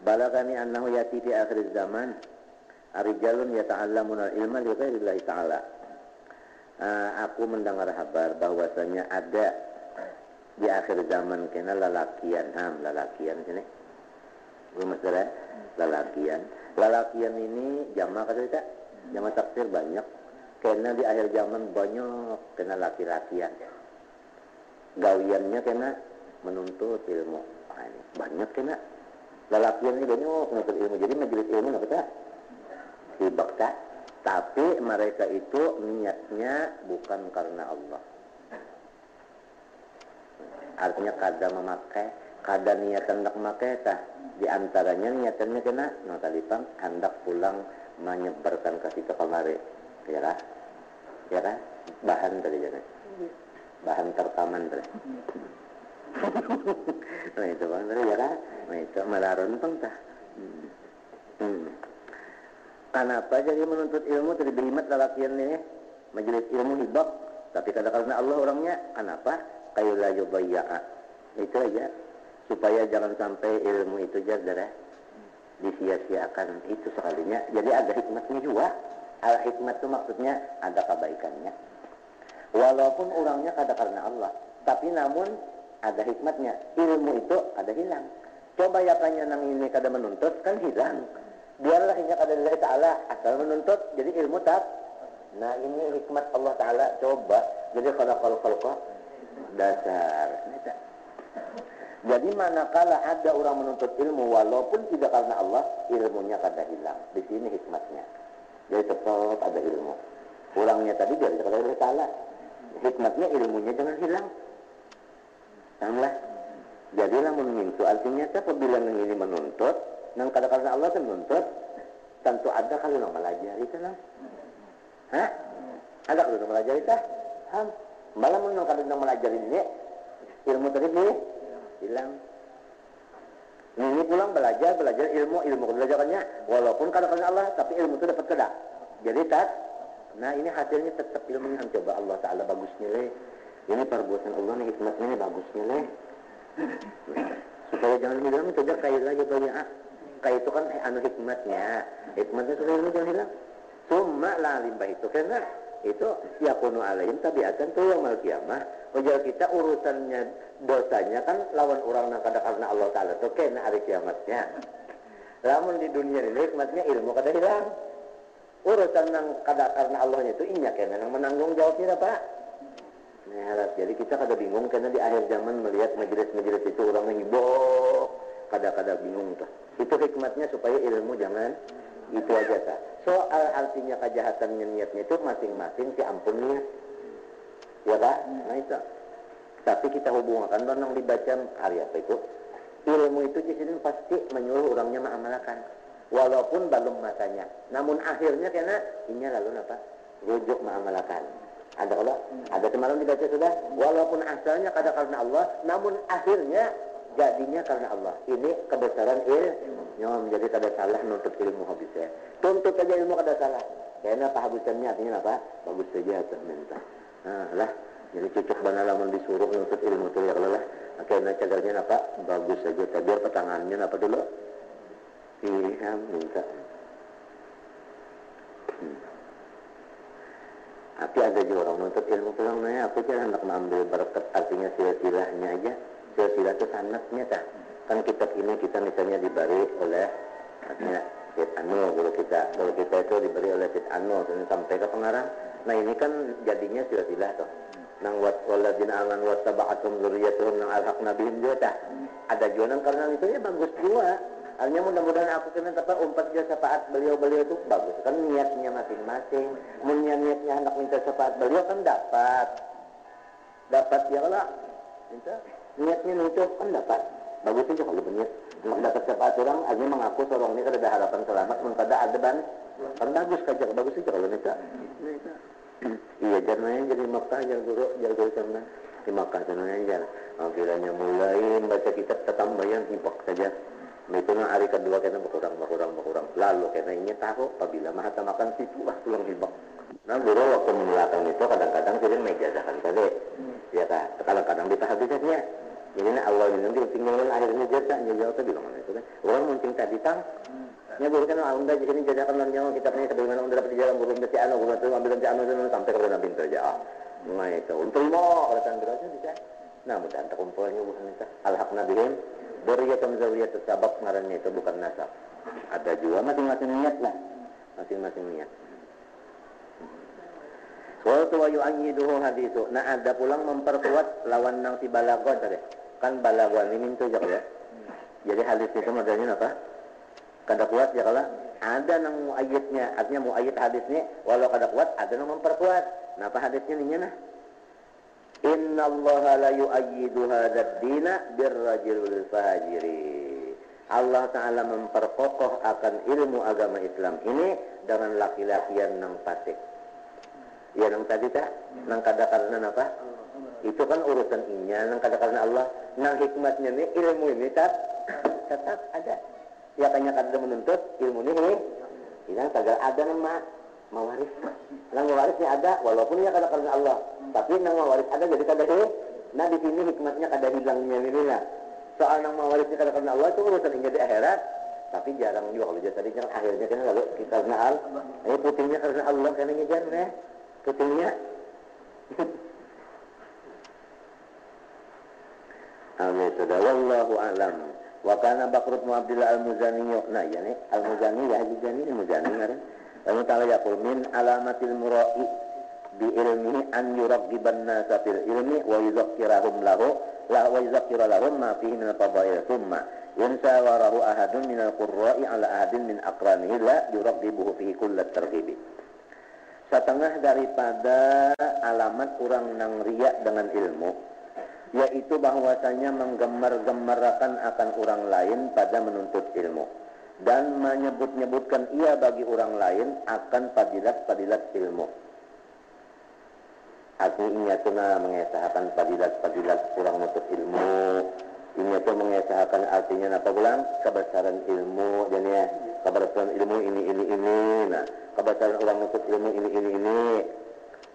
Balagani annahu yati fi akhir zaman arijalun yata'allamuna al-ilma li ghairillahi ta'ala. Aku mendengar kabar bahwasanya ada di akhir zaman kena lalakian sini. Gue masalah lalakian ini jamaah kata kita, jamaah taksir banyak. Kena di akhir zaman banyak kena laki-lakian. Gawiannya kena menuntut ilmu. Banyak kena lalakian ini banyak menuntut ilmu. Jadi majelis ilmu apa tak? Hibakta. Tapi mereka itu niatnya bukan karena Allah. Artinya kada niatan hendak memakai tah. Di antaranya niatannya kena talipang hendak pulang menyebarkan kasih ke kamari. Ya kan? Bahan tadi jangan. Bahan terkaman tadi. Nah itu bang tadi ya kan? Nah itu malah renteng tah. Kenapa jadi menuntut ilmu tadi berhimat lalakian ini majelis ilmu hibak tapi karena Allah orangnya kenapa kayu la yubayya'a itu aja supaya jangan sampai ilmu itu darah disia-siakan itu sekalinya. Jadi ada hikmatnya juga. Al hikmat itu maksudnya ada kebaikannya walaupun orangnya karena Allah tapi namun ada hikmatnya. Ilmu itu ada hilang. Coba ya tanya nang ini kada menuntut kan hilang. Biarlah hanya kada lillahi ta'ala asal menuntut jadi ilmu tak. Nah ini hikmat Allah Ta'ala. Coba jadi khalaqal dasar. Jadi manakala ada orang menuntut ilmu walaupun tidak karena Allah, ilmunya kada hilang. Di sini hikmatnya. Jadi tetap ada ilmu. Orangnya tadi dari kada lillahi ta'ala. Hikmatnya ilmunya jangan hilang. Sama. Jadilah menuntut. Artinya apabila ini menuntut nang kadang-kadang Allah kan menuntut, tentu ada kalau nak melajari kan? Ada kalau nak melajari tah? Malah nang kadang melajari ini ilmu tadi ni hilang. Ini pulang belajar ilmu belajarannya walaupun kadang-kadang Allah tapi ilmu itu dapat kedak. Jadi tak. Nah ini hasilnya tetap ilmu yang coba Allah Taala bagus nilai. Ini perbuatan Allah nih hikmatnya ini bagus nilai. Supaya jangan hilang itu aja kayak lagi banyak. Kayak itu kan hikmatnya sudah ilmu jangan hilang. Summa la limbah itu karena itu yakunu alaihim tabiatan tuh yaumul qiyamah. Ujar kita urusannya dosanya kan lawan orang yang kada karena Allah Taala tuh kena hari kiamatnya. Lamun di dunia ini hikmatnya ilmu kada hilang. Urusan yang kada karena Allahnya itu inya kena yang menanggung jawabnya Pak. Nah, jadi kita kada bingung karena di akhir zaman melihat majelis-majelis itu orang hibok. Kadang-kadang bingung tuh. Itu hikmatnya supaya ilmu jangan itu aja tak. Soal artinya kejahatannya niatnya itu masing-masing si ampun niat. Ya tak? Nah itu. Tapi kita hubungkan dengan dibaca hari apa itu. Ilmu itu di sini pasti menyuruh orangnya mengamalkan. Walaupun belum masanya. Namun akhirnya karena ini lalu apa? Rujuk mengamalkan. Ada kalau? Ada semalam dibaca sudah. Walaupun asalnya kada karena Allah. Namun akhirnya jadinya karena Allah. Ini kebesaran ilmu. Jadi kada salah nuntut ilmu habisnya. Tuntut aja ilmu kada salah. Karena pahabusannya artinya apa? Bagus saja atau mentah. Nah lah. Jadi cucuk bana lamun disuruh nuntut ilmu itu ya lah. Akhirnya cadarnya apa? Bagus saja. Biar petangannya apa dulu? Ilham minta. Tapi ada juga orang nuntut ilmu pulang nanya. Aku jangan hendak mengambil berkat artinya silsilahnya aja. Silsilah itu sanatnya tak. Kan kitab ini kita misalnya diberi oleh artinya Syed Anul kalau kita itu diberi oleh Syed Anul sampai ke pengarang. Nah ini kan jadinya silsilah tuh. Nang waladina aman wattaba'atum dzurriyyatuhum nang alhaqna bihim juga tak. Ada juga karena itu ya bagus juga. Artinya mudah-mudahan aku kena dapat umpat dia syafaat beliau itu bagus. Kan niatnya masing-masing. Niatnya hendak minta syafaat beliau kan dapat ya kalau minta. Niatnya nuntut kan dapat. Bagus aja kalau berniat. Dapat syafaat orang, artinya mengaku seorang ini kada ada harapan selamat, kada ada ban. Kan bagus aja kalau minta. Iya, jangan jadi Makkah, jangan guru sana. di Makkah aja. Akhirnya mulai baca kitab tambahan hibak saja. Itu na hari kedua kita berkurang. Lalu karena ini tahu apabila mahata makan situ pulang hibak. Nah guru waktu mengelakang itu kadang-kadang sering mejazakan tadi. Ya kan, kadang-kadang ditahabisnya. Ini Allah ini nanti tinggalin akhirnya jawab tadi bilang itu kan. Orang muncing tadi tang. Nya guru kan anda di sini jajakan nanya kitabnya sebagaimana anda dapat jalan guru dari anu guru itu ambil dari anu sampai ke Nabi saja. Nah itu untuk mau orang berarti bisa. Nah mudah-mudahan terkumpulnya bukan itu. Alhaqna bihim dzurriyyatan dzurriyyatan sabab ngarannya itu bukan nasab. Ada juga masing-masing niat lah. Masing-masing niat. Suatu wa yu'ayyiduhu hadithu. Nah ada pulang memperkuat lawan nang si balagon tadi. Kan balagon ini minta ya. Jadi hadis itu modelnya apa? Kada kuat ya kalau ada nang muayyidnya, artinya muayyid hadisnya walau kada kuat ada nang memperkuat. Nah apa hadisnya nih nah? Innallaha la yu'ayyidu hadzal dina birrajulil fajiri. Allah Ta'ala memperkokoh akan ilmu agama Islam ini dengan laki-laki yang nang fasik. Ya nang tadi tak, nang kada karena apa? Itu kan urusan inya, nang kada karena Allah. Nang hikmatnya nih ilmu ini tetap ada. Ya kanya kada menuntut ilmu ini. Ini kagak ada nama mawaris. Nang mawarisnya ada, walaupun ya kada karena Allah. Tapi nang mawaris ada jadi kada hilang. Nah di sini hikmatnya kada hilangnya ini lah. Soal nang mawarisnya kada karena Allah itu urusan inya di akhirat. Tapi jarang juga kalau jadi tadinya akhirnya kan lalu kita karena Allah. Ini putingnya karena Allah karena ngejar ya. Putingnya. Amin. Sudah wallahu a'lam. Wa kana Bakr bin Abdullah al-Muzani. Nah ya nih al-Muzani ya al-Muzani ngaran. Allah Ta'ala yaqul min alamatil mura'i bi ilmihi an yuraggiban nasa fil ilmi wa yuzakkirahum lahu la wa yuzakkira lahum ma fihi min al-fadail thumma in sawarahu ahadun min al-qurra'i ala ahadin min aqranihi la yuraggibuhu fihi kullat targhibi. Setengah daripada alamat orang nang riya dengan ilmu, yaitu bahwasanya menggemar-gemarakan akan orang lain pada menuntut ilmu dan menyebut-nyebutkan ia bagi orang lain akan fadilat-fadilat ilmu. Artinya itu mengesahkan fadilat-fadilat orang menuntut ilmu. Ini itu mengesahkan artinya apa bilang kebesaran ilmu dan ya kebesaran ilmu ini. Nah, kebesaran orang menuntut ilmu ini.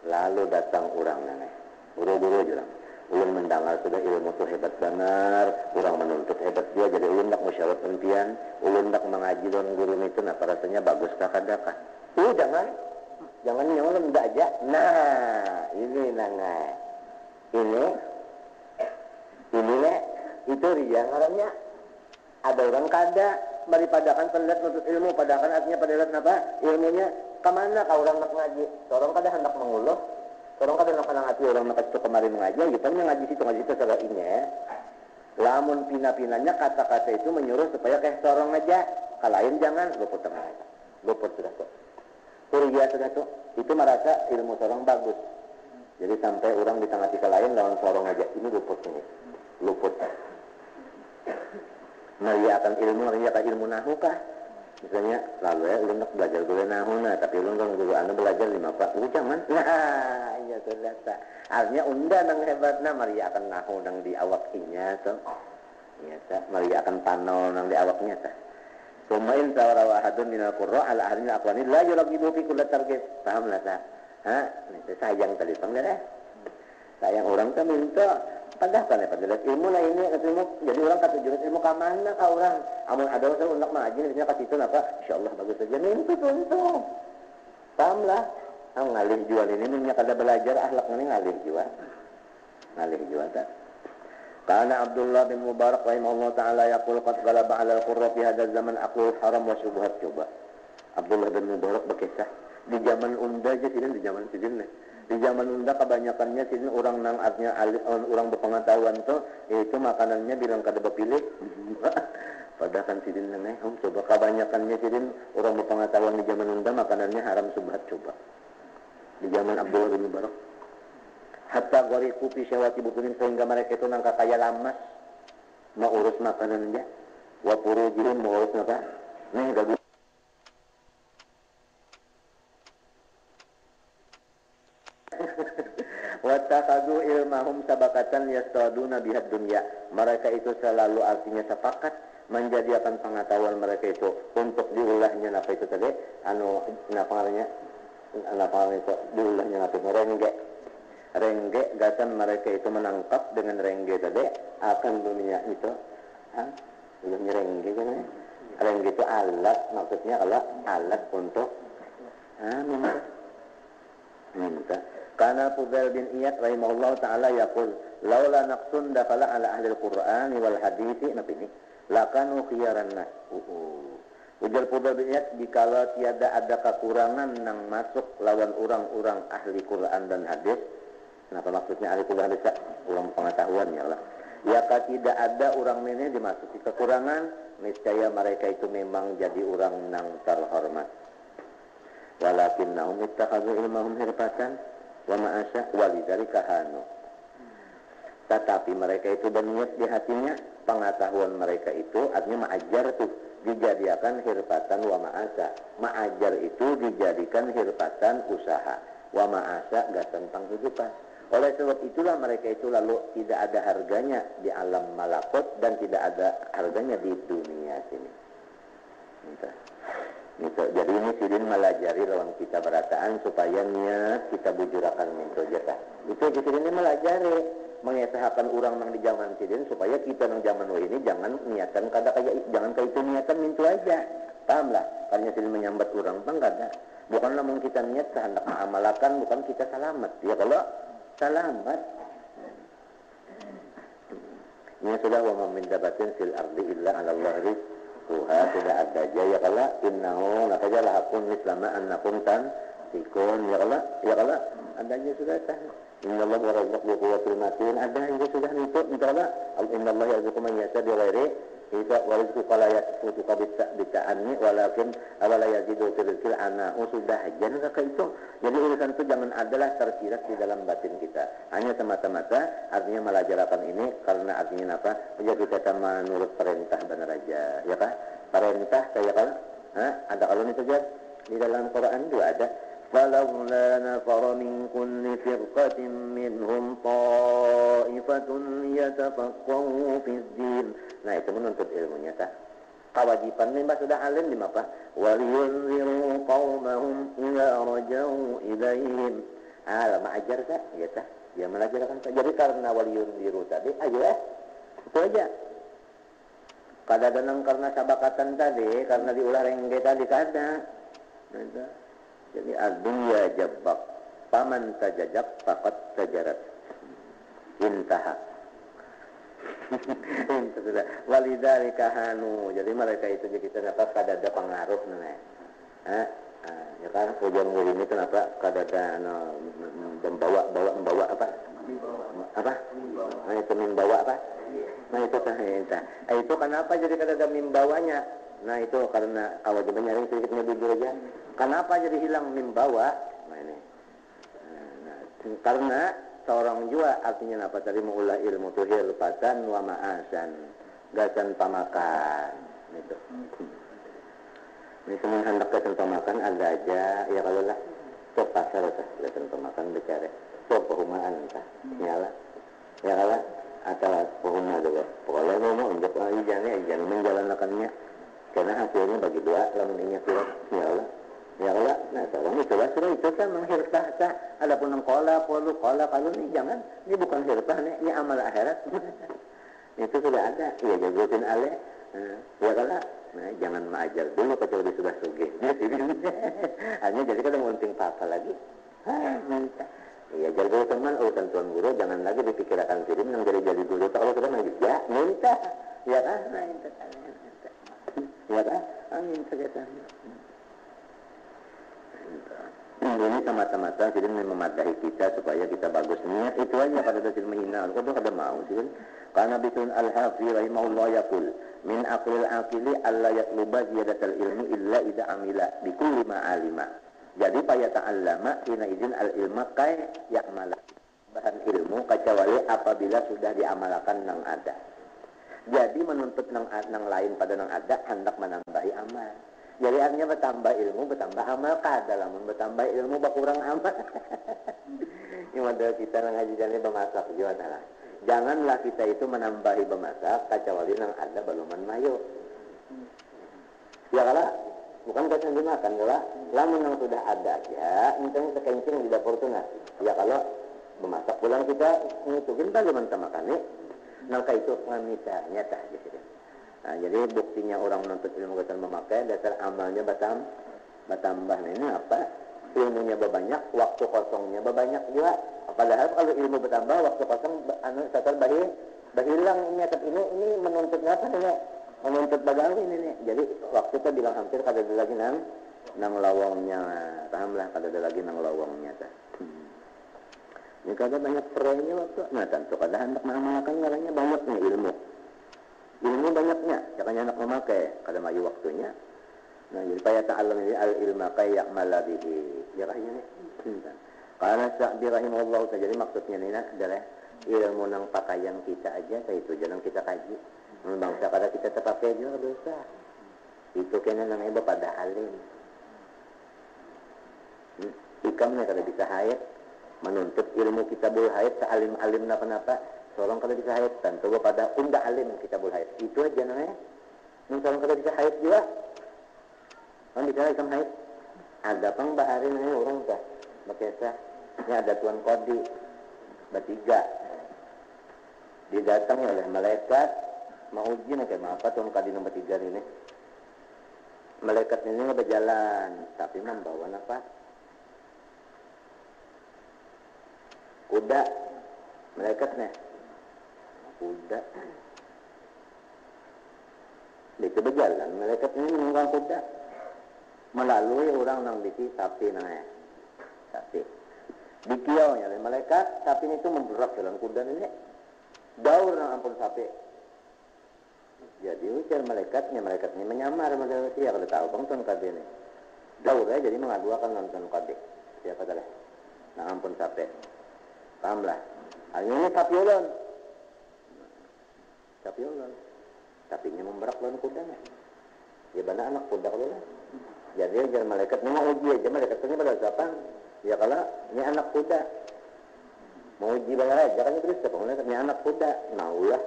Lalu datang orang nane. Buru-buru juga. Ulun mendengar sudah ilmu itu hebat benar, orang menuntut hebat dia, jadi ulun nak musyawarah impian, ulun nak mengaji dan guru itu, nah rasanya bagus kakak-kakak. Jangan nyolong ndak aja. Nah, ini nana, ini itu dia ngarannya. Ada orang kada meripadakan pendat menuntut ilmu, padakan artinya padakan apa? Ilmunya kemana kau orang nak ngaji? Orang kada hendak menguluh. Orang kada nak hati orang nak itu kemarin mengaji, gitu ngaji situ salah ini. Lamun pina-pinanya kata-kata itu menyuruh supaya kayak seorang aja, kalahin jangan luput tengah aja. Luput sudah tuh. Kuliah sudah tuh. Itu merasa ilmu seorang bagus. Jadi sampai orang di tengah tika lain lawan seorang aja. Ini luput ini. Luput. Meriakan ilmu nahu kah? Misalnya, lalu ya, ulun nak belajar guru nahu, nah, tapi ulun kan guru anda belajar 5 pak, jangan. Nah, iya sudah, tak. Artinya unda nang hebatna, mari akan nahu nang di awaknya, so. Iya, tak. Mari akan panol nang di awaknya, tak. Sumain sawara wahadun minal qurra ala ahlil aqwani la yuragibu fi kulli targhib. Paham lah, tak? Ha? Itu sayang tadi, paham enggak? Sayang orang tuh minta padahal ya pada ilmu lah ini ilmu. Jadi orang kata jurus ilmu ke mana kah orang? Amun ada orang untuk mengaji biasanya kasih itu apa? Insyaallah bagus saja. Minta tuntung. Paham lah. Ngalih jual ini minyak kada belajar akhlak ini ngalih jual tak. Karena Abdullah bin Mubarak rahimahullah taala yaqul qad ghalaba 'ala al-qurra fi hadzal zaman aqwal haram wa syubhat coba. Abdullah bin Mubarak berkisah di zaman unda aja tidak di zaman sidin. Di zaman unda kebanyakannya sidin orang nang artinya orang berpengetahuan tuh itu makanannya bilang kada berpilih. Padahal kan sidin nang coba kebanyakannya sidin orang berpengetahuan di zaman unda makanannya haram syubhat coba. Di zaman Abdullah bin Mubarak hatta ghariqu fi syawati butunin sehingga mereka itu nang kakaya lamas mau urus makanannya wa purujihim mau urus apa nih gagu wattaqadu ilma annahum sabakatan yastaduna bihad dunya. Mereka itu selalu artinya sepakat menjadikan pengetahuan mereka itu untuk diulahnya apa itu tadi itu diulahnya apa rengge gasan mereka itu menangkap dengan rengge tadi akan dunia itu ulahnya rengge kan rengge itu alat maksudnya kalau alat untuk minta karena Fudail bin Iyad rahimahullah ta'ala yaqul laula naqsun dakhala ala ahli al-Qur'ani wal hadithi ini lakanu khiyaran nas. Ujar Fudail bin Iyad dikala tiada ada kekurangan nang masuk lawan orang-orang ahli Quran dan hadis. Kenapa maksudnya ahli Quran hadis? Orang pengetahuan ya Allah. Ya tidak ada orang ini dimasuki kekurangan, niscaya mereka itu memang jadi orang nang terhormat. Walakinnahum ittakhadhu ilmahum hirbatan wa ma'asya walidzalika hanu. Tetapi mereka itu berniat di hatinya pengetahuan mereka itu artinya ma'ajar tuh dijadikan hirbatan wa ma'asya. Ma'ajar itu dijadikan hirbatan usaha wa ma'asya gasan panghidupan. Oleh sebab itulah mereka itu lalu tidak ada harganya di alam malakut dan tidak ada harganya di dunia sini. Gitu. Jadi ini sidin melajari lawan kita berataan supaya niat kita bujurakan minto jatah. Itu sidin ini melajari mengesahkan orang nang di zaman sidin supaya kita nang zaman ini jangan niatan kada kayak jangan kayak itu niatan minto aja. Paham lah? Karena sidin menyambat orang bang kada. Bukan namun kita niat kehendak mengamalkan bukan kita selamat. Ya kalau selamat. Ini sudah wa min dabatin fil ardi illa 'ala Allah Tuhan tidak ada jaya kala innahu nakajalah akun mislama annakum tan sikun ya kala adanya sudah tah innallaha wa razaqu quwwatul matin ada yang sudah itu insyaallah innallaha yarzuqu man yasha bi ghairi hisab wa rizqu fala yaqutu bita'anni walakin awala yazidu rizqil ana sudah jan ka itu jadi urusan itu jangan adalah tersirat di dalam batin kita hanya semata-mata artinya melajarakan ini karena artinya apa ya kita sama menurut perintah benar aja ya kan perintah kayak kalau ada kalau itu saja di dalam Quran juga ada فَلَوْلَا نَفَرَ مِنْ كُلِّ فِرْقَةٍ مِّنْهُمْ طَائِفَةٌ لِيَتَفَقَّهُوا فِي الدِّينِ. Nah itu menuntut ilmunya tak kewajiban memang sudah alim lima apa وَلِيُنْذِرُوا قَوْمَهُمْ إِذَا رَجَعُوا إِلَيْهِمْ lama ajar tak ya tak dia melajarkan tak jadi karena وَلِيُنْذِرُوا tadi aja itu aja kadang-kadang karena sabakatan tadi karena diulah rengge tadi kada jadi adunya jabak paman tajajak fakat tajarat intaha itu sudah walidzalika hanu jadi mereka itu jadi kenapa kada ada pengaruh nih ya kan ujung ini kenapa kada ada membawa apa nah itu membawa apa nah itu itu kenapa jadi kada ada membawanya. Nah itu karena kewajibannya yang sedikitnya bujur aja. Kenapa jadi hilang membawa? Nah ini. Karena seorang juga artinya apa tadi mengulah ilmu tuh hilfatan wa ma'asan gasan pamakan. Itu. Ini teman hendak gasan pamakan ada aja. Ya kalau lah sok pasar lah gasan pamakan bicara. Sok perumahan entah. Nyala. Ya kalau atau perumahan juga. Pokoknya mau untuk jangan menjalankannya. Karena hasilnya bagi dua lamun inya surat ya Allah nah tolong itu lah surat itu kan menghirtah tak adapun nengkola polu kola kalau ini jangan ini bukan hirtah ini amal akhirat itu sudah ada ya jagotin ale ya kalau nah jangan mengajar dulu kecuali sudah sugih hanya jadi kada ngunting apa lagi minta iya jago teman urusan tuan guru jangan lagi dipikirkan sirim yang jadi guru tak kalau sudah lagi ya minta ya kan nah minta ya kan? Amin saja. Ini semata-mata jadi memadahi kita supaya kita bagus niat itu aja pada dasar menghina. Kalau kada mau sih. Karena bisun al-Hafiz rahimahullah yaqul min aqlil aqili alla yatluba ziyadatal ilmi illa idza amila bi kulli ma alima. Jadi paya ta'allama hina izin al-ilma kai ya'mala. Bahan ilmu kecuali apabila sudah diamalkan nang ada. Jadi menuntut nang lain pada nang ada hendak menambahi amal. Jadi artinya bertambah ilmu, bertambah amal kada, lamun bertambah ilmu berkurang amal. Ini model kita ngaji jane bemasak juga salah. Janganlah kita itu menambahi bemasak kecuali nang ada baluman mayo. Ya kalau bukan kita dimakan kalau lamun yang sudah ada ya, intinya sekencing di dapur tengah. Ya kalau bemasak pulang kita ngitungin baluman makan nih. Nangka itu misalnya tah gitu. Nah, jadi buktinya orang menuntut ilmu ketan memakai dasar amalnya bertambah. Nah, ini apa? Ilmunya berbanyak, waktu kosongnya berbanyak juga. Padahal kalau ilmu bertambah, waktu kosong setel berhilang ini menuntut apa nih? Menuntut bagawi ini nih. Jadi waktu itu bilang hampir kada ada lagi nang lawangnya. Pahamlah kada ada lagi nang lawangnya tah. Ini kada banyak perayanya waktu. Nah, tentu kada hendak mengamalkan ngaranya banyaknya ilmu. Ilmu banyaknya, jangan anak memakai, kada mayu waktunya. Nah, jadi payah ta'alam ini al-ilma kayak malabihi. Ya rahimah ni. Karena Sa'di rahimahullah, jadi maksudnya ini adalah ilmu nang pakaian kita aja, itu jangan kita kaji. Bangsa kada kita terpakai juga dosa. Itu kena namanya pada alim. Ikamnya kada bisa hayat, menuntut ilmu kita boleh hayat, sealim-alim napa-napa. Seorang kalau bisa haid, tentu pada unda alim kita boleh haid. Itu aja namanya. Seorang kalau bisa haid juga. Orang bisa haid. Ada pang bahari namanya orang kah. Makanya ini ada tuan kodi. Bertiga. Didatangi oleh malaikat. Mau uji nih kayak apa tuan kodi nomor 3 ini. Malaikat ini berjalan. Tapi membawa apa? Kuda. Malaikatnya. Kuda. Itu berjalan, malaikat ini menunggang kuda. Melalui orang yang bisi sapi namanya. Sapi. Dikiaunya oleh malaikat, sapi itu memberak dalam kuda ini. Daur nang ampun sapi. Jadi ujar malaikatnya menyamar manusia kalau tahu bang kade ini. Daur ya, jadi mengaduakan nonton kade. Siapa tadi? Nang ampun sapi. Pahamlah. Hanya ini sapi ulun. Tapi Allah, sapinya memberak lawan kudanya. Ya benar anak kuda kalau lah. Jadi ajar malaikat ini mau uji aja malaikat ini pada siapa? Ya kalau ini anak kuda, mau uji banyak aja kan iblis siapa? Malaikat ini anak kuda, maulah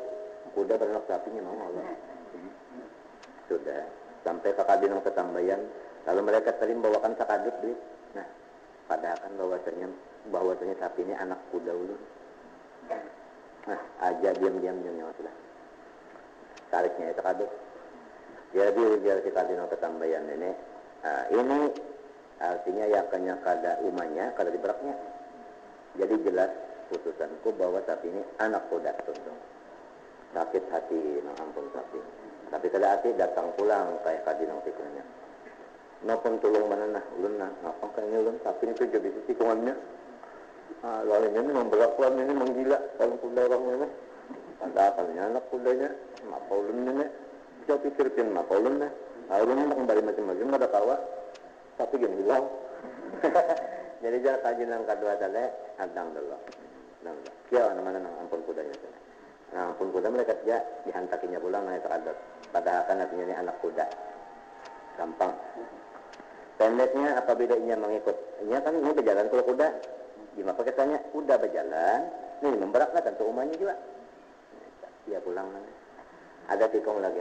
kuda beranak sapinya mau Allah. Sudah sampai kakadin yang ketambayan. Kalau malaikat tadi membawakan sakadut duit, nah padahal bahwasanya sapi ini anak kuda dulu. Nah aja diam sudah. Tariknya itu kado. Jadi biar kita dino ketambayan ini. Nah, ini artinya yakanya kada umanya, kada diberaknya. Jadi jelas putusanku bahwa sapi ini anak kuda tentu. Sakit hati nang ampun sapi. Tapi kada hati datang pulang kayak kadinong tikungannya. Nopon tulung mana nah ulun nah ngapa kayaknya ulun sapi itu jadi tikungannya. Lalu ini memberak ini menggila kalau kuda orangnya. Pada akalnya anak kudanya, maka ulun nenek, saya pikirkan maka ulun nih, ulun nak kembali macam-macam ada kawa, tapi gini hilang. Jadi jangan kaji nang kedua tadi, adang dulu. Kia mana nang ampun kudanya sana. Nang ampun kuda mereka dia dihantakinya pulang naik terhadap. Padahal kan artinya ini anak kuda, gampang. Pendeknya apa bedanya mengikut? Ini kan ini berjalan kalau kuda, gimana pakaiannya? Kuda berjalan, nih memberaklah tentu umahnya juga. Dia pulang nanti. Ada tikung lagi.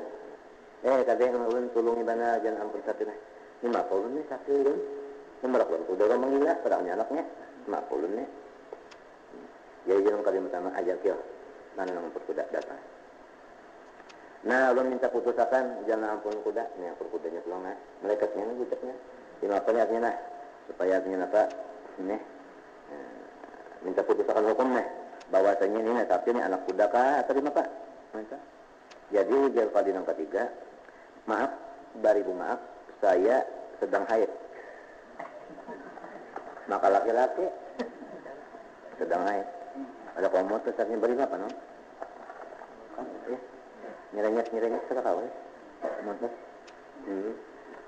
Kadang ulun tulungi bana jangan ampun sapi nah. Ini mah ulun nih sapi ulun. Memerak ulun kuda orang menggila padahal anaknya. Mah ulun nih. Jadi jangan kali pertama ajak yo. Mana nang kuda datang. Nah ulun minta putusakan jangan ampun kuda. Nih ampun kudanya pulang nah. Malaikatnya nih ucapnya. Ini apa niatnya nah? Supaya artinya apa? Ini. Minta putusakan hukum nih. Bahwasanya ini tapi ini anak kuda kah atau lima pak? Jadi ujar kali yang ketiga, maaf, baribu maaf, saya sedang haid. Maka laki-laki sedang haid. Ada komod tesarnya beri apa no? Nyerengnya sudah kau ya?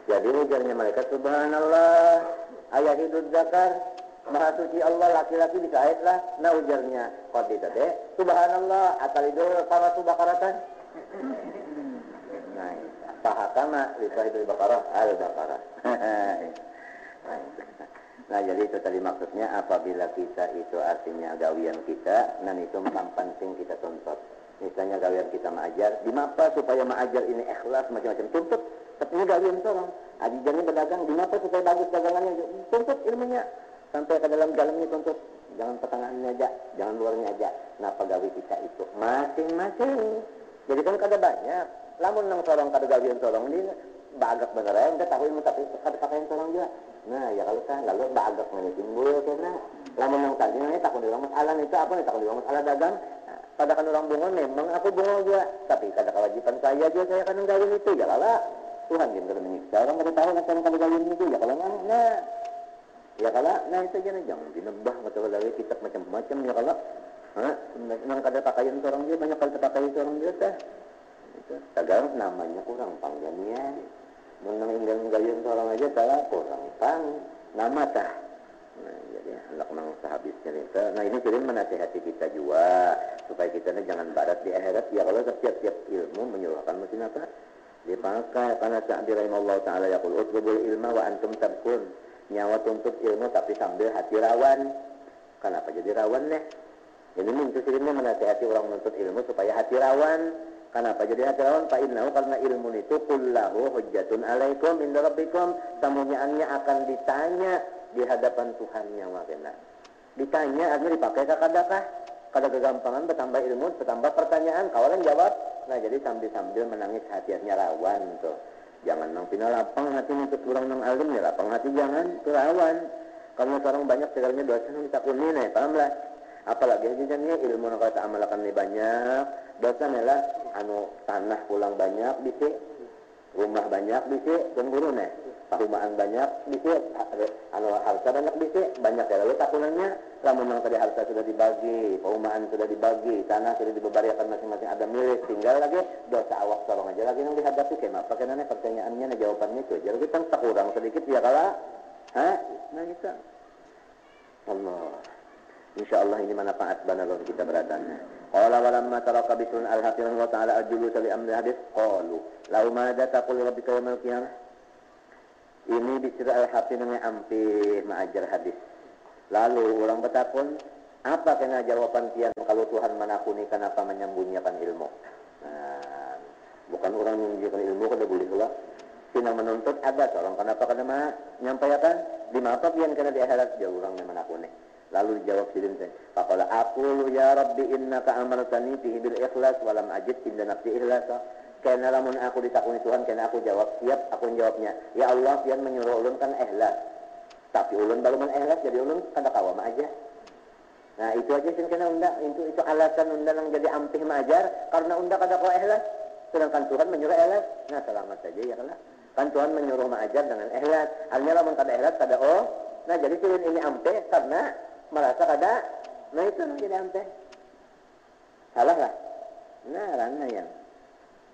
Jadi ujarnya mereka subhanallah, ayah hidup zakar. Maha suci Allah laki-laki bisa haid lah. Nah ujarnya qadi tadi subhanallah atal itu para subakaratan. Nah Fahakama li sahibul Baqarah al-Baqarah. Nah, jadi itu tadi maksudnya apabila kita itu artinya gawian kita, dan itu penting kita tuntut. Misalnya gawian kita mengajar, di mapa supaya mengajar ini ikhlas macam-macam tuntut. Tapi gawian seorang, adijannya berdagang, di mapa supaya bagus dagangannya, tuntut ilmunya sampai ke dalamnya tuntut. Jangan pertengahannya aja, jangan luarnya aja. Nah, pegawai kita itu masing-masing. Jadi kan kada banyak. Lamun nang seorang kada gawian seorang ini bagak bener ya, enggak tahu ilmu tapi kada pakaian seorang juga. Nah, ya kalau kan lalu bagak mana timbul karena lamun nang tadi nih takut orang masalah itu apa nih takut orang masalah dagang. Nah, pada kan orang bunga memang aku bunga juga, tapi kada kewajiban saya aja saya kan gawin itu ya kalau Tuhan yang kada menyiksa orang kada tahu kan kada gawin itu ya kalau nah ya kalau nah itu jangan dinebah atau lagi kitab macam-macam ya kalau nang kada pakaian seorang dia banyak kali terpakai seorang dia teh itu tagang namanya kurang panggilnya menang ingin gayung seorang aja salah kurang pang nama tah. Nah jadi anak nang sahabis cerita nah ini jadi menasihati kita juga supaya kita jangan barat di akhirat ya kalau setiap ilmu menyuruhkan mesin apa dipakai karena Sa'di rahimahullah ta'ala yaqul utlubul ilma wa antum tabkun nyawa tuntut ilmu tapi sambil hati rawan. Kenapa jadi rawan nih? Jadi minta sirine menasihati orang menuntut ilmu supaya hati rawan. Kenapa jadi hati rawan? Fa innahu karena ilmu itu kullahu hujjatun alaikum inda rabbikum. Samunyaannya akan ditanya di hadapan Tuhannya wakena. Ditanya artinya dipakai kakadakah? Kada kegampangan bertambah ilmu, bertambah pertanyaan, kawalan jawab. Nah, jadi sambil menangis hatinya rawan tuh. Jangan nang pina lapang hati untuk kurang nang alim ya lapang hati jangan kerawan. Karena sekarang banyak segalanya dosa nang ditakuni nih, pahamlah. Apalagi jenisnya ilmu yang kata amalkan ini banyak dosa melah anu tanah pulang banyak bisa rumah banyak bisa guru nih perumahan banyak bisa anu harta banyak bisa banyak ya lalu takunannya lamun yang tadi harta sudah dibagi perumahan sudah dibagi tanah sudah dibebariakan masing-masing ada milik tinggal lagi dosa awak tolong aja lagi yang dihadapi kayak apa karena pertanyaannya jawabannya itu jadi kita tak kurang sedikit ya kalah nah gitu Allah. InsyaAllah ini manfaat benar kalau kita beradanya. Qala walamma taraka bisun al-hafirun wa ta'ala al-julus li amri hadis qalu lau madza taqul rabbika yaumil qiyamah. Ini bicara al-hafirun yang ampir mengajar hadis. Lalu orang bertakun, apa kena jawaban kian kalau Tuhan menakuni kenapa menyembunyikan ilmu? Nah, bukan orang menyembunyikan ilmu kada boleh pula. Sina menuntut ada seorang kenapa kada menyampaikan di apa kian kena di akhirat jauh orang yang menakuni. Lalu dijawab sidin saya. Faqala aqulu ya Rabbi innaka amartani fihi bil ikhlas wa lam ajid inda nafsi ikhlasa. Karena lamun aku ditakuni Tuhan, karena aku jawab siap, aku jawabnya. Ya Allah, pian menyuruh ulun kan ikhlas. Tapi ulun baru ikhlas jadi ulun kada kawam aja. Nah, itu aja sing kena unda, itu alasan unda yang jadi ampih mengajar karena unda kada kawa ikhlas. Sedangkan Tuhan menyuruh ikhlas. Nah, selamat saja ya kalau. Kan Tuhan menyuruh mengajar dengan ikhlas. Artinya lamun kada ikhlas kada Nah, jadi sidin ini ampih karena merasa kada, nah itu jadi ampe. Salah lah. Nah, ranah yang.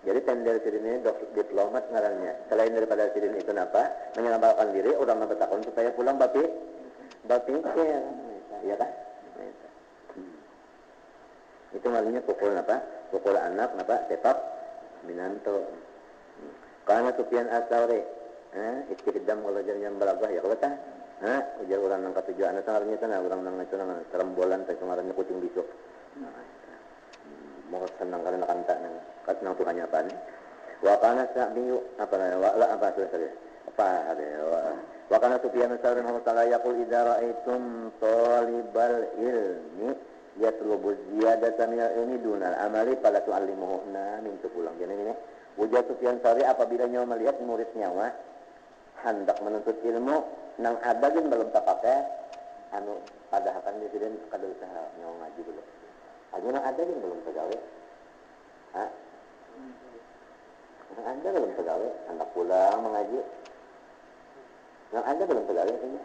Jadi tender sidin ini diplomat ngarannya. Selain daripada sidin itu apa? Menyelamatkan diri, orang bertakun supaya pulang bapikir. Ya kan? Itu maksudnya pukul apa? Pukul anak apa? Sepak minanto. Karena Sufyan Ats-Tsauri, istiqdam kalau jangan beragah ya kalau tah. Ujar orang nang katujuan itu artinya tanah orang nang itu nang terembolan tapi ngarannya kucing bisuk. Mau senang karena kanta nang kat nang Tuhannya apa nih? Wa kana sa'biyu apa sudah apa ada wa kana Sufyan Ats-Tsauri rahimahullah yaqul idza ra'aitum talibal ilmi yatlubu ziyadatan min al-ilmi dunal amali fala tu'allimuhu min pulang jadi ini ujar Sufyan Ats-Tsauri apabila nyawa melihat muridnya hendak menuntut ilmu nang ada kan belum terpakai anu padahal kan presiden kada usaha nyawa ngaji dulu aja nang ada kan belum tergawe nang ada belum tergawe anak pulang mengaji nang ada belum tergawe kayaknya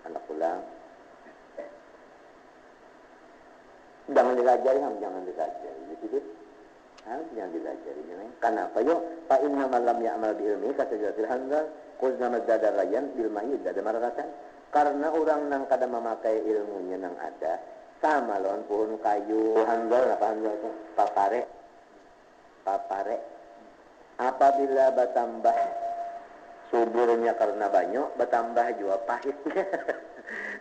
anak pulang jangan dilajari jangan dilajari jadi jangan dilajari kenapa yuk fa inna man lam ya'mal bi ilmi kasajatil hanzal kuzna mazdada rayan bil mayyid ada maratan karena orang nang kada memakai ilmunya nang ada sama lawan pohon kayu hanzal apa hanzal itu papare Apabila bertambah suburnya karena banyak, bertambah juga pahitnya.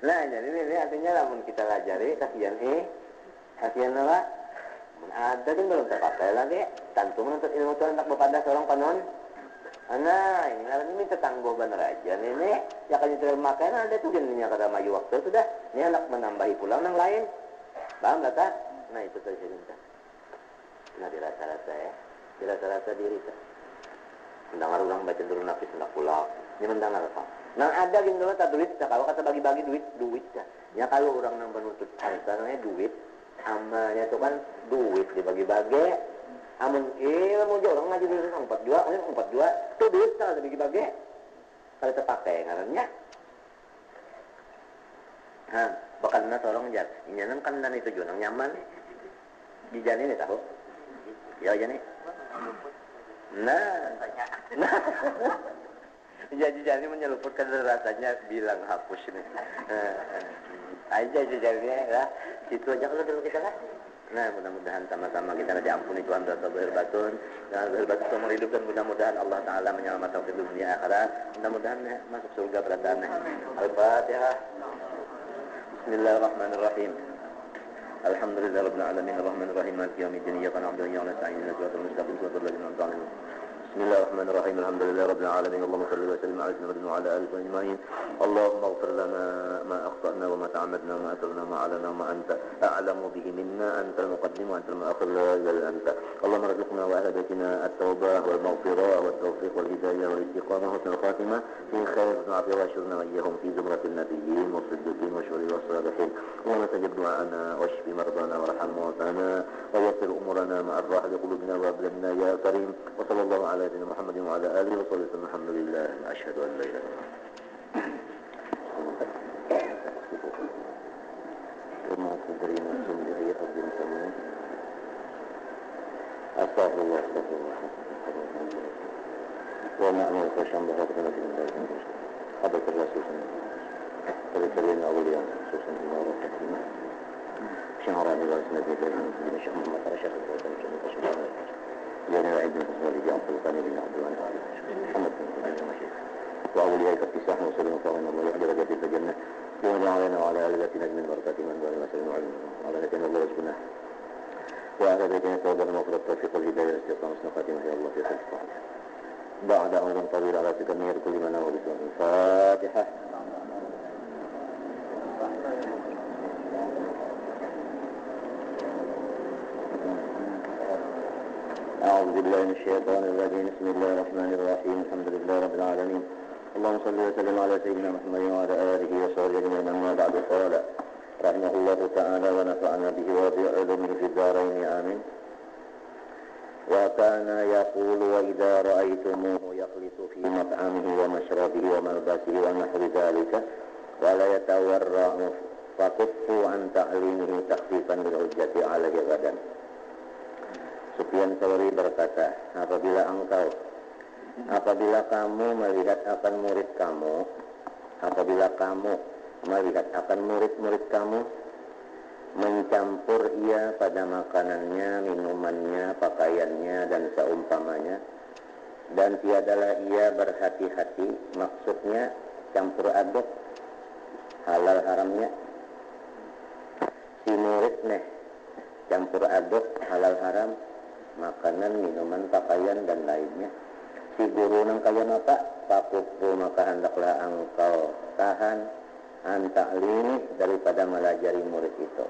Nah, jadi ini artinya lamun kita lajari kasihan lah. Ada kan belum terpakai lagi. Tentu menuntut ilmu itu hendak bepada seorang panon. Nah, ini ngaran ini tetanggo bener aja ini. Ya kan itu makanan ada tuh jenisnya kada maju waktu sudah. Ini hendak menambahi pulang yang lain. Paham tak? Nah, itu tadi saya minta. Nah, dirasa-rasa ya. Dirasa-rasa diri tak. Mendengar orang baca dulu nafis hendak pulang. Ini mendengar apa? Nah, ada gitu tak duit. Kalau kata bagi-bagi duit tak. Ya kalau orang yang menuntut hartanya duit. Amalnya itu kan duit dibagi-bagi. Amun ilmu aja orang ngaji dulu 42 itu duit kalau dibagi-bagi. Kalau terpakai ngarannya. Nah, bahkan tolong jar. Inyanan kan dan itu juga nyaman. Di jani nih tahu. Ya jani. Nah. Jadi menyeluputkan rasanya bilang hapus nih. Aja jadinya lah. Itu aja kalau dulu kita kan. Nah, mudah-mudahan sama-sama kita diampuni Tuhan dosa zahir batin. Dan zahir batin seumur hidup dan mudah-mudahan Allah Taala menyelamatkan kita dunia akhirat. Mudah-mudahan masuk surga beradaannya. Al-Fatihah. Bismillahirrahmanirrahim. Alhamdulillahirabbil alamin arrahmanirrahim maliki yaumiddin iyyaka na'budu wa iyyaka nasta'in ihdinas siratal mustaqim siratal ladzina an'amta 'alaihim. Bismillahirrahmanirrahim. Alhamdulillahirabbil alamin Allahumma shalli wa sallim 'ala sayyidina wa 'ala alihi ajma'in. Allahumma ighfir lana ma akhtana wa ma ta'ammadna wa ma asrarna ma 'alana ma anta a'lamu bihi minna antal muqaddim wa antal mu'akhir la ilaha illa anta. Allahumma arzuqna wa ahdatina at-taubah wal maghfirah wat tawfiq wal hidayah wal istiqamah wa husnul khatimah fi khair wa 'afiyah wa syurna wa iyyahum fi zumratil nabiyyin wa siddiqin wa syuhada'i was salihin. Allahumma tajib du'ana washfi mardana warham mautana wa yassir umurana ma'ar rahli qulubina wa abdana ya karim. Wa sallallahu ala sayyidina Muhammadin wa ala alihi wa sahbihi alhamdulillah asyhadu an la ilaha illallah. Kama tudrina sumri abdin samin. Astaghfirullah astaghfirullah. Wa na'mal qasham bi hadhihi al-dunya. Hada rasul فلسلين أولياء خصوصا الله رحمه شهران الله سنة بين شهر ما ترى شهر الوطن شهر لأن العيد من أسوال جاء سلطان بن عبد الله محمد بن عبد الله وأوليائك افتساح وسلم فإن الله يحجر جديد الجنة ومن علينا وعلى آل بيتنا من بركات من دون وسلم وعلى بيتنا الله وجبنا وعلى بيتنا توبة المغفرة التوفيق والهداية والاستقامة حسن خاتمة يا الله في خلق بعد عمر طويل على تكمير كل من هو بسم الفاتحة. أعوذ بالله من الشيطان الرجيم بسم الله الرحمن الرحيم الحمد لله رب العالمين اللهم صل وسلم على سيدنا محمد وعلى آله وصحبه أجمعين أما بعد قال رحمه الله تعالى ونفعنا به وبعلومه في الدارين آمين. وكان يقول وإذا رأيتموه يخلص في مطعمه ومشربه وملبسه ونحو ذلك ولا يتورع فكفوا عن تعليمه تخفيفا للحجة عليه غدا. Sufyan Tsauri berkata, apabila kamu melihat akan murid kamu mencampur ia pada makanannya, minumannya, pakaiannya dan seumpamanya, dan tiadalah ia berhati-hati, maksudnya campur aduk halal haramnya. Si murid campur aduk halal haram makanan, minuman, pakaian dan lainnya. Si guru nang kaya apa? Pakupu maka hendaklah engkau tahan antaklini daripada melajari murid itu.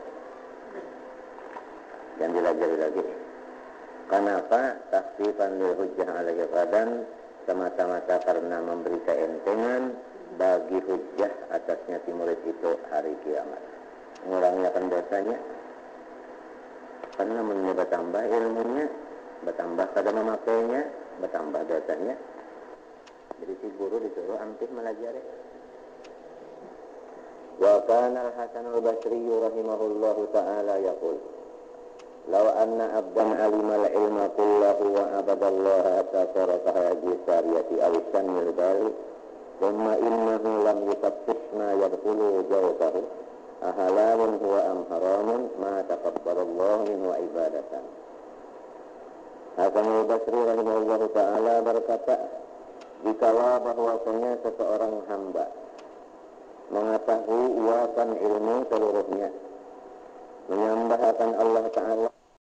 Jangan dilajari lagi. Kenapa? Takhfifan lil hujjah alaihi qadan, semata-mata karena memberi keentengan bagi hujjah atasnya si murid itu hari kiamat. Mengurangi akan dosanya. Karena bertambah ilmunya, bertambah kadang memakainya, bertambah dosanya. Jadi si guru disuruh ampih melajari. Wa kana al-Hasan al-Basri rahimahullahu ta'ala yaqul law anna abdan alima al-ilma kullahu wa abadallaha hatta sara kahayati sariyati aw sanil bali thumma innahu lam yufattish ma yadkhulu jawfahu ahalalun huwa am haramun ma taqabbalallahu minhu ibadatan. Hasan al-Basri rahimahullah ta'ala berkata, jikalau bahwasanya seseorang hamba mengetahui luasan ilmu seluruhnya, menyembah akan Allah Ta'ala